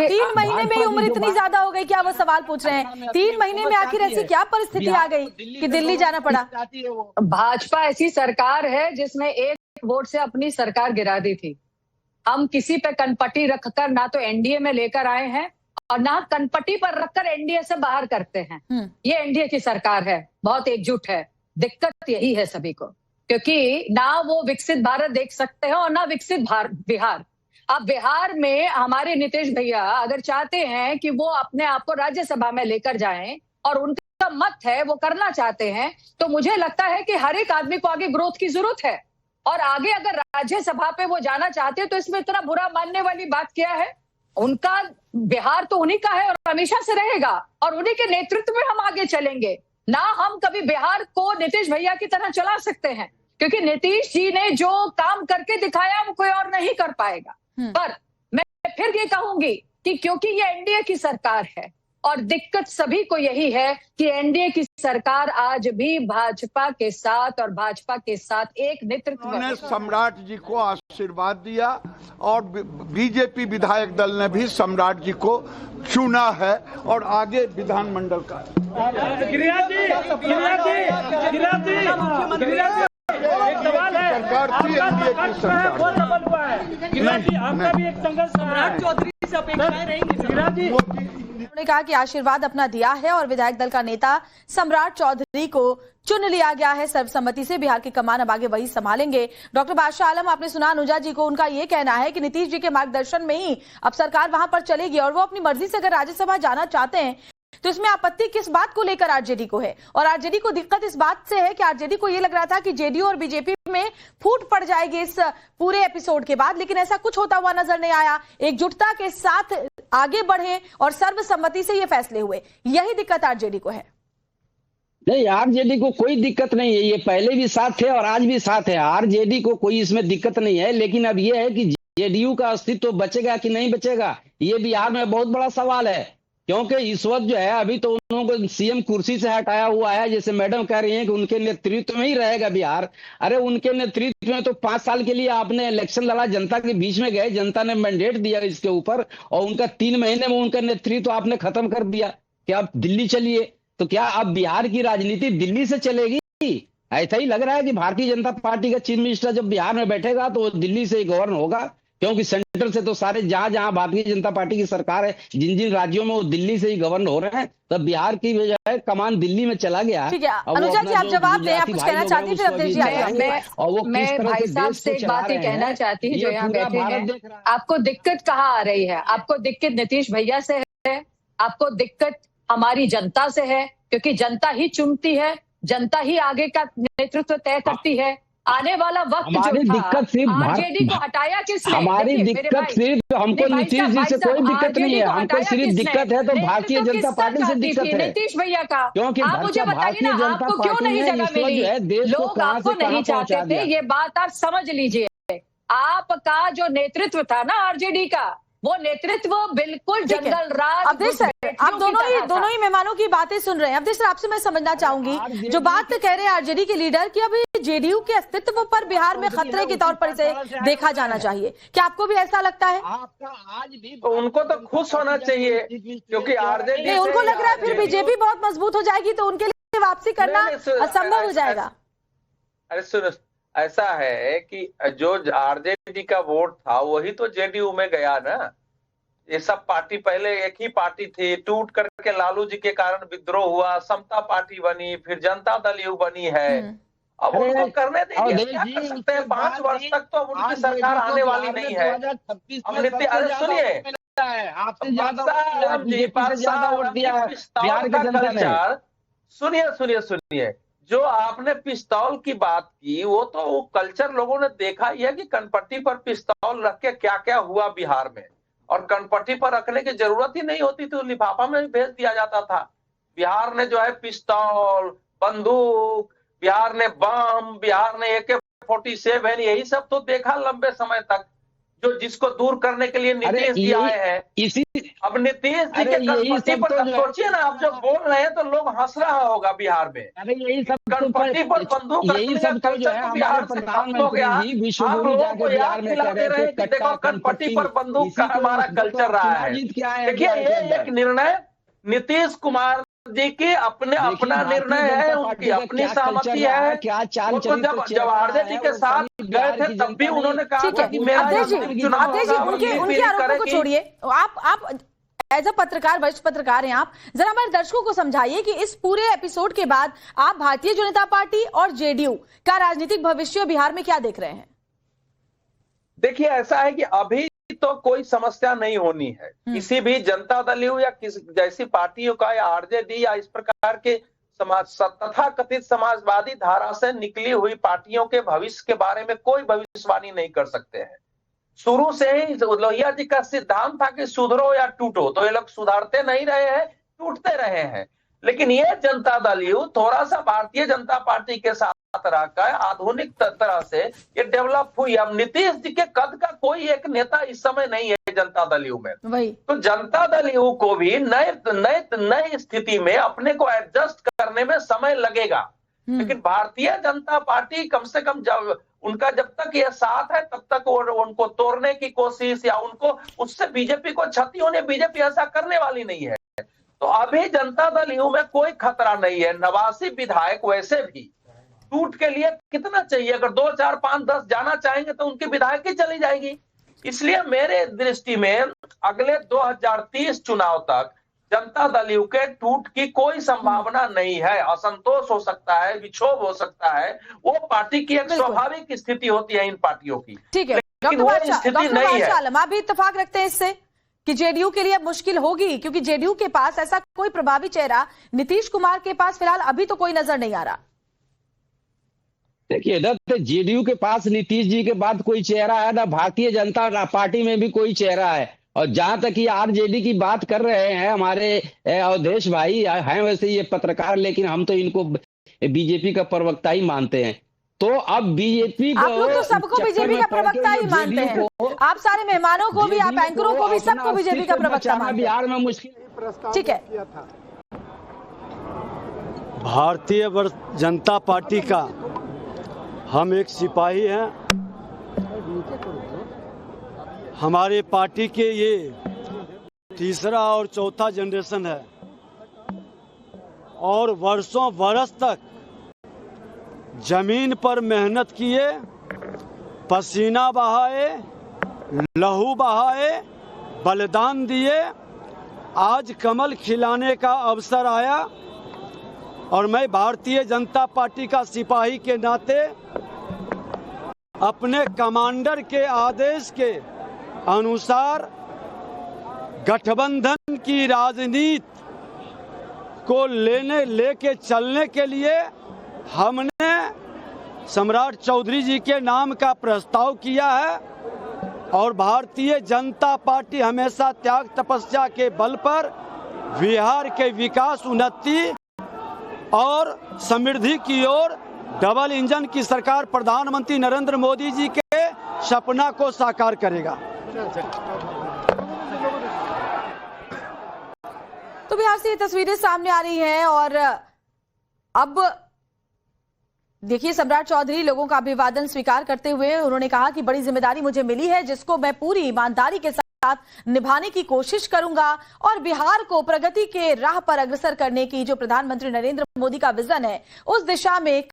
3 महीने में ही उम्र इतनी ज्यादा हो गई, क्या वो सवाल पूछ रहे हैं? 3 महीने में आखिर ऐसी क्या परिस्थिति आ गई कि दिल्ली जाना पड़ा? भाजपा ऐसी सरकार है जिसने 1 वोट से अपनी सरकार गिरा दी थी। हम किसी पे कनपट्टी रखकर ना तो एनडीए में लेकर आए हैं और ना कनपट्टी पर रखकर एनडीए से बाहर करते हैं। ये एनडीए की सरकार है, बहुत एकजुट है। दिक्कत यही है सभी को, क्योंकि ना वो विकसित भारत देख सकते हैं और ना विकसित बिहार। अब बिहार में हमारे नीतीश भैया अगर चाहते हैं कि वो अपने आप को राज्यसभा में लेकर जाएं और उनका मत है वो करना चाहते हैं, तो मुझे लगता है कि हर एक आदमी को आगे ग्रोथ की जरूरत है। और आगे अगर राज्यसभा पे वो जाना चाहते हैं तो इसमें इतना बुरा मानने वाली बात क्या है? उनका बिहार तो उन्हीं का है और हमेशा से रहेगा, और उन्हीं के नेतृत्व में हम आगे चलेंगे। ना हम कभी बिहार को नीतीश भैया की तरह चला सकते हैं, क्योंकि नीतीश जी ने जो काम करके दिखाया वो कोई और नहीं कर पाएगा। पर मैं फिर ये कहूंगी कि क्योंकि ये एनडीए की सरकार है और दिक्कत सभी को यही है कि एनडीए की सरकार आज भी भाजपा के साथ और भाजपा के साथ एक नेतृत्व ने सम्राट जी को आशीर्वाद दिया और बीजेपी विधायक दल ने भी सम्राट जी को चुना है और आगे विधानमंडल का एक सवाल है, सरकार थी एनडीए की सरकार। आपका भी एक संघर्ष सम्राट चौधरी से अपेक्षाएं रहेंगी। उन्होंने कहा कि आशीर्वाद अपना दिया है और विधायक दल का नेता सम्राट चौधरी को चुन लिया गया है सर्वसम्मति से। बिहार की कमान अब आगे वही संभालेंगे। डॉक्टर बादशाह आलम, आपने सुना अनुजा जी को, उनका ये कहना है कि नीतीश जी के मार्गदर्शन में ही अब सरकार वहां पर चलेगी और वो अपनी मर्जी से अगर राज्यसभा जाना चाहते हैं तो इसमें आपत्ति किस बात को लेकर आरजेडी को है? और आरजेडी को दिक्कत इस बात से है कि आरजेडी को यह लग रहा था कि जेडीयू और बीजेपी में फूट पड़ जाएगी इस पूरे एपिसोड के बाद, लेकिन ऐसा कुछ होता हुआ नजर नहीं आया। एकजुटता के साथ आगे बढ़े और सर्वसम्मति से ये फैसले हुए, यही दिक्कत आरजेडी को है। नहीं, आरजेडी को कोई दिक्कत नहीं है, ये पहले भी साथ थे और आज भी साथ है। आरजेडी को कोई इसमें दिक्कत नहीं है, लेकिन अब ये है कि जेडीयू का अस्तित्व बचेगा कि नहीं बचेगा, ये बिहार में बहुत बड़ा सवाल है। क्योंकि इस वक्त जो है अभी तो उन्होंने सीएम कुर्सी से हटाया हुआ है, जैसे मैडम कह रही हैं कि उनके नेतृत्व में ही रहेगा बिहार। अरे उनके नेतृत्व में तो 5 साल के लिए आपने इलेक्शन लड़ा, जनता के बीच में गए, जनता ने मैंडेट दिया इसके ऊपर, और उनका 3 महीने में उनका नेतृत्व आपने खत्म कर दिया कि आप दिल्ली चलिए। तो क्या अब बिहार की राजनीति दिल्ली से चलेगी? ऐसा ही लग रहा है कि भारतीय जनता पार्टी का चीफ मिनिस्टर जब बिहार में बैठेगा तो दिल्ली से ही गवर्न होगा, क्योंकि सेंट्रल से तो सारे जहां जहां भारतीय जनता पार्टी की सरकार है, जिन जिन राज्यों में वो दिल्ली से ही गवर्न हो रहे हैं, तब बिहार की वजह कमान दिल्ली में चला गया। ठीक है, अनुजा जी आप जवाब दें, आप कुछ कहना चाहती हैं? फिर अवधेश जी मैं भाई साहब से एक बात ही कहना चाहती हूँ जो यहाँ बैठे हैं। आपको दिक्कत कहाँ आ रही है? आपको दिक्कत नीतीश भैया से है, आपको दिक्कत हमारी जनता से है, क्योंकि जनता ही चुनती है, जनता ही आगे का नेतृत्व तय करती है। आने वाला वक्त जो था, आरजेडी को हटाया किसने? हमारी दिक्कत सिर्फ हमको नीतीश जी से कोई दिक्कत नहीं है, हमको सिर्फ दिक्कत है तो भारतीय जनता पार्टी से दिक्कत है, नीतीश भैया का। क्योंकि आप मुझे बताइए ना, आपको क्यों नहीं जगह मिली? लोग आपको नहीं चाहते थे, ये बात आप समझ लीजिए। आपका जो नेतृत्व था ना आरजेडी का, वो नेतृत्व बिल्कुल जंगल राज। अवधेश सर, आप दोनों ही मेहमानों की बातें सुन रहे हैं। अवधेश सर, आपसे मैं समझना चाहूंगी, जो बात कह रहे हैं आरजेडी के लीडर कि अभी जेडीयू के अस्तित्व पर बिहार में खतरे के तौर पर इसे देखा जाना चाहिए, क्या आपको भी ऐसा लगता है? तो उनको तो खुश होना चाहिए, क्योंकि आरजेडी उनको लग रहा है फिर बीजेपी बहुत मजबूत हो जाएगी तो उनके लिए वापसी करना असंभव हो जाएगा। अरे सुनो, ऐसा है कि जो आरजेडी का वोट था वही तो जेडीयू में गया ना। ये सब पार्टी पहले एक ही पार्टी थी, टूट करके लालू जी के कारण विद्रोह हुआ, समता पार्टी बनी, फिर जनता दल यू बनी है। अब उनको करने देंगे, क्या कर सकते हैं? 5 वर्ष तक तो उनकी सरकार आने वाली नहीं है। अब अरे सुनिए, सुनिए, जो आपने पिस्तौल की बात की, वो तो वो कल्चर लोगों ने देखा ही है कि कनपट्टी पर पिस्तौल रख के क्या क्या हुआ बिहार में, और कनपट्टी पर रखने की जरूरत ही नहीं होती थी, लिफाफा में भी भेज दिया जाता था। बिहार ने जो है पिस्तौल, बंदूक, बिहार ने बम, बिहार ने AK-47, यही सब तो देखा लंबे समय तक, जो जिसको दूर करने के लिए नीतीश जी आए हैं। अब नीतीश जी अरे के यही कनपट्टी सब पर तो जो है- सोचिए ना, आप जो बोल रहे हैं तो लोग हंस रहा होगा बिहार में। अरे यही सब तो कनपट्टी पर बंदूक यही रखने सब का तो जो है कल्चर तो हमारे बिहार से खत्म हो गया। प्रधानमंत्री जी विश्व आप गुरु लोगों जाके को बिहार याद में कह दिलाते रहे रहे थे कि देखो कनपट्टी पर बंदूक का हमारा कल्चर रहा है। जीत क्या है देखिए बिहार के ये अंदर? एक निर्णय नीतीश कुमार जी की अपना निर्णय है, उनकी अपनी सहमति है। क्या चाल वो तो जब आरजेडी के साथ गए थे तब भी उन्होंने कहा ठीक था है कि मेरा अवधेश जब जी, चुनाव अवधेश जी होगा, उनके हम उनके आरोपों को करेंगे। छोड़िए। आप एज अ पत्रकार, वरिष्ठ पत्रकार हैं आप, जरा हमारे दर्शकों को समझाइए कि इस पूरे एपिसोड के बाद आप भारतीय जनता पार्टी और जेडीयू का राजनीतिक भविष्य बिहार में क्या देख रहे हैं? देखिए ऐसा है कि अभी तो कोई समस्या नहीं होनी है। किसी भी जनता दल हो या किसी जैसी पार्टियों का या आरजेडी या इस प्रकार के तथा कथित समाजवादी धारा से निकली हुई पार्टियों के भविष्य के बारे में कोई भविष्यवाणी नहीं कर सकते हैं। शुरू से ही लोहिया जी का सिद्धांत था कि सुधरो या टूटो, तो ये लोग सुधारते नहीं रहे हैं, टूटते रहे हैं। लेकिन ये जनता दल थोड़ा सा भारतीय जनता पार्टी के साथ रहकर आधुनिक तरह से ये डेवलप हुई। अब नीतीश जी के कद का कोई एक नेता इस समय नहीं है जनता दल में। वही तो जनता दल को भी नए स्थिति में अपने को एडजस्ट करने में समय लगेगा। लेकिन भारतीय जनता पार्टी कम से कम जब तक ये साथ है तब तक उनको तोड़ने की कोशिश या उनको उससे बीजेपी को क्षति होने, बीजेपी ऐसा करने वाली नहीं है। तो अभी जनता दल में कोई खतरा नहीं है। 89 विधायक वैसे भी टूट के लिए कितना चाहिए, अगर 2, 4, 5, 10 जाना चाहेंगे तो उनकी विधायक ही चली जाएगी। इसलिए मेरे दृष्टि में अगले 2030 चुनाव तक जनता दल के टूट की कोई संभावना नहीं है। असंतोष हो सकता है, विक्षोभ हो सकता है, वो पार्टी की एक स्वाभाविक स्थिति होती है इन पार्टियों की। ठीक है लेकिन वो स्थिति नहीं है। आप भी इत्तेफाक रखते हैं इससे कि जेडीयू के लिए अब मुश्किल होगी, क्योंकि जेडीयू के पास ऐसा कोई प्रभावी चेहरा नीतीश कुमार के पास फिलहाल अभी तो कोई नजर नहीं आ रहा। देखिए इधर तो जेडीयू के पास नीतीश जी के बाद कोई चेहरा है, ना भारतीय जनता पार्टी में भी कोई चेहरा है। और जहां तक ये आरजेडी की बात कर रहे हैं हमारे अवधेश भाई हैं वैसे ये पत्रकार, लेकिन हम तो इनको बीजेपी का प्रवक्ता ही मानते हैं। तो अब बीजेपी आप लोग तो सबको बीजेपी का प्रवक्ता ही मानते हैं। आप सारे मेहमानों को भी, आप एंकरों को भी, सबको बीजेपी का प्रवक्ता मानते हैं। बिहार में मुश्किल। ठीक है, भारतीय जनता पार्टी का हम एक सिपाही हैं। हमारे पार्टी के ये तीसरा और चौथा जनरेशन है और वर्षों बरस तक जमीन पर मेहनत किए, पसीना बहाए, लहू बहाए, बलिदान दिए। आज कमल खिलाने का अवसर आया और मैं भारतीय जनता पार्टी का सिपाही के नाते अपने कमांडर के आदेश के अनुसार गठबंधन की राजनीति को लेके चलने के लिए हमने सम्राट चौधरी जी के नाम का प्रस्ताव किया है। और भारतीय जनता पार्टी हमेशा त्याग तपस्या के बल पर बिहार के विकास, उन्नति और समृद्धि की ओर डबल इंजन की सरकार प्रधानमंत्री नरेंद्र मोदी जी के सपना को साकार करेगा। तो बिहार से ये तस्वीरें सामने आ रही हैं और अब देखिए सम्राट चौधरी लोगों का अभिवादन स्वीकार करते हुए उन्होंने कहा कि बड़ी जिम्मेदारी मुझे मिली है जिसको मैं पूरी ईमानदारी के साथ निभाने की कोशिश करूंगा और बिहार को प्रगति के राह पर अग्रसर करने की जो प्रधानमंत्री नरेंद्र मोदी का विजन है उस दिशा में